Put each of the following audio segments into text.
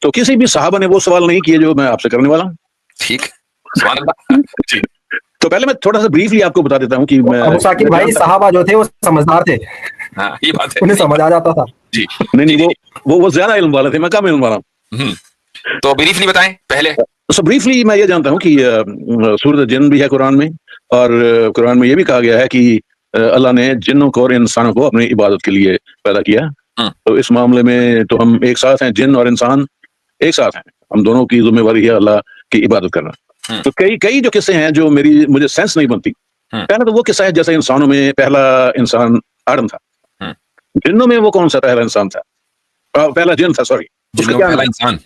تو کسی بھی صحابہ نے وہ سوال نہیں کیے جو میں آپ سے کرنے والا ہوں. ٹھیک, سبحان اللہ. جی تو پہلے میں تھوڑا سا بریفلی آپ کو بتا دیتا ہوں کہ ابو ثاقب بھائی صحابہ جو تھے وہ سمجھدار تھے, ہاں یہ بات ہے, انہیں سمجھ آ جاتا تھا. جی نہیں وہ زیادہ علم والے تھے, میں کم علم والا ہوں. تو بریفلی بتائیں پہلے. بریفلی میں یہ جانتا ہوں کہ سورۃ جن بھی ہے قرآن میں, اور قرآن میں یہ بھی کہا گیا ہے کہ اللہ نے جنوں کو اور انسانوں کو اپنی عبادت کے لیے پیدا کیا. تو اس معاملے میں تو ہم ایک ساتھ ہیں, جن اور انسان ایک ساتھ ہیں, ہم دونوں کی ذمہ داری ہے اللہ کی عبادت کرنا. تو کئی جو قصے ہیں جو مجھے سینس نہیں بنتی. پہلا تو وہ قصہ ہے جیسے انسانوں میں پہلا انسان آدم تھا, جنوں میں وہ کون سا پہلا انسان تھا, پہلا جن تھا, سوری پہلا انسان,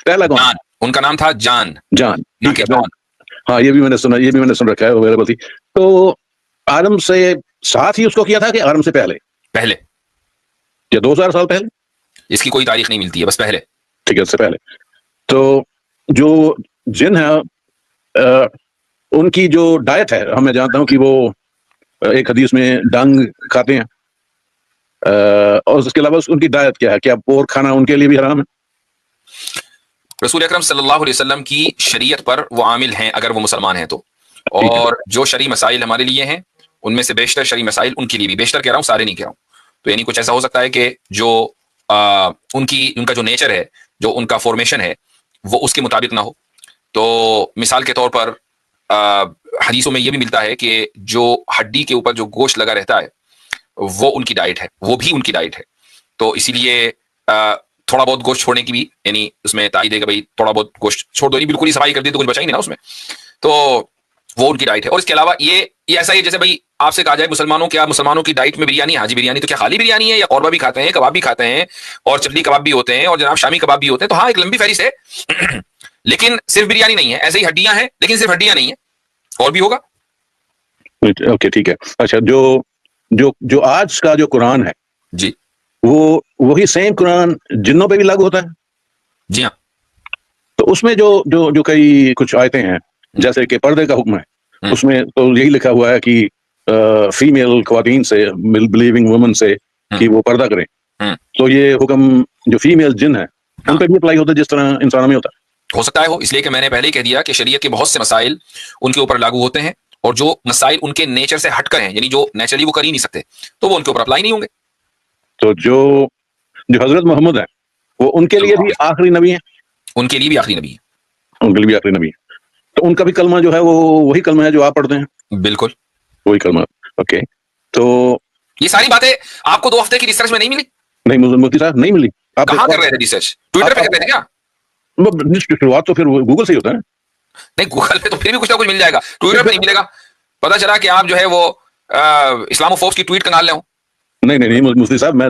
پہلا کون, ان کا نام تھا جان. ٹھیک ہے, ہاں یہ بھی میں نے سن رکھا ہے اویلیبل تھی. تو آدم سے ساتھ ہی اس کو کیا تھا کہ آدم سے پہلے یا 2000 سال پہلے, اس کی کوئی تاریخ نہیں ملتی ہے, بس پہلے. ٹھیک ہے, اس سے پہلے. تو جو جن ہے ان کی جو ڈائٹ ہے, میں جانتا ہوں کہ وہ ایک حدیث میں ڈنگ کھاتے ہیں, اور اس کے علاوہ ان کی ڈائٹ کیا ہے, کیا پورک کھانا ان کے لیے بھی حرام ہے؟ رسول اکرم صلی اللہ علیہ وسلم کی شریعت پر وہ عامل ہیں اگر وہ مسلمان ہیں تو, اور جو شرعی مسائل ہمارے لیے ہیں ان میں سے بیشتر شرعی مسائل ان کے لیے بھی, بیشتر کہہ رہا ہوں, سارے نہیں کہہ رہا ہوں. تو یعنی کچھ ایسا ہو سکتا ہے کہ جو ان کا جو نیچر ہے, جو ان کا فارمیشن ہے, وہ اس کے مطابق نہ ہو. تو مثال کے طور پر حدیثوں میں یہ بھی ملتا ہے کہ جو ہڈی کے اوپر جو گوشت لگا رہتا ہے وہ ان کی ڈائٹ ہے, وہ بھی ان کی ڈائٹ ہے. تو اسی لیے تھوڑا بہت گوشت چھوڑنے کی بھی, یعنی اس میں تائید ہے کہ بھائی تھوڑا بہت گوشت چھوڑ دو, بالکل ہی صفائی کر دی تو کچھ بچا ہی نہیں نا اس میں. تو وہ ان کی ڈائٹ ہے. اور اس کے علاوہ یہ ایسا ہی جیسے بھائی آپ سے کہا جائے مسلمانوں کی ڈائٹ میں بریانی, حاجی بریانی, تو کیا خالی بریانی ہے, یا قورمہ بھی کھاتے ہیں, کباب بھی کھاتے ہیں, اور چٹنی کباب بھی ہوتے ہیں, اور جناب شامی کباب بھی ہوتے ہیں. تو ہاں ایک لمبی فہرست ہے, لیکن صرف بریانی نہیں ہے. ایسے ہی ہڈیاں ہیں, لیکن صرف ہڈیاں نہیں ہیں, اور بھی ہوگا. اوکے ٹھیک ہے. اچھا, جو آج کا جو قرآن ہے جی, وہ وہی سیم قرآن جنوں پہ بھی لاگو ہوتا ہے؟ جی ہاں. تو اس میں جو کئی کچھ آیتیں ہیں, جیسے کہ پردے کا حکم ہے, اس میں تو یہی لکھا ہوا ہے کہ فیمیل خواتین سے, بلیونگ وومن سے, کہ وہ پردہ کریں. تو یہ حکم جو فیمیل جن ہے ان پہ بھی اپلائی ہوتا ہے جس طرح انسانوں میں ہوتا ہے؟ ہو سکتا ہے ہو, اس لیے کہ میں نے پہلے ہی کہہ دیا کہ شریعت کے بہت سے مسائل ان کے اوپر لاگو ہوتے ہیں, اور جو مسائل ان کے نیچر سے ہٹ کر ہیں, یعنی جو نیچرلی وہ کر ہی نہیں سکتے, تو وہ ان کے اوپر اپلائی نہیں ہوں گے. تو جو حضرت محمد ہے وہ ان کے لیے بھی آخری نبی ہیں؟ ان کے لیے بھی آخری نبی ہے. ان کے لیے بھی آخری نبی ہے. تو ان کا بھی کلمہ جو ہے وہ وہی کلمہ ہے جو آپ پڑھتے ہیں؟ بالکل وہی کلمہ. اوکے. تو یہ ساری باتیں آپ کو 2 ہفتے کی ریسرچ میں نہیں ملی؟ نہیں مفتی صاحب, نہیں ملی. آپ کہاں کر رہے تھے ریسرچ؟ ٹویٹر پہ کر رہے تھے کیا؟ شروعات تو پھر گوگل سے ہی ہوتا ہے. نہیں, گوگل پہ تو پھر بھی کچھ نہ کچھ مل جائے گا, ٹویٹر پہ نہیں ملے گا. پتا چلا کہ آپ جو ہے وہ اسلام و فوبس کی ٹویٹ کنال لے ہوں. نہیں مفتی صاحب, میں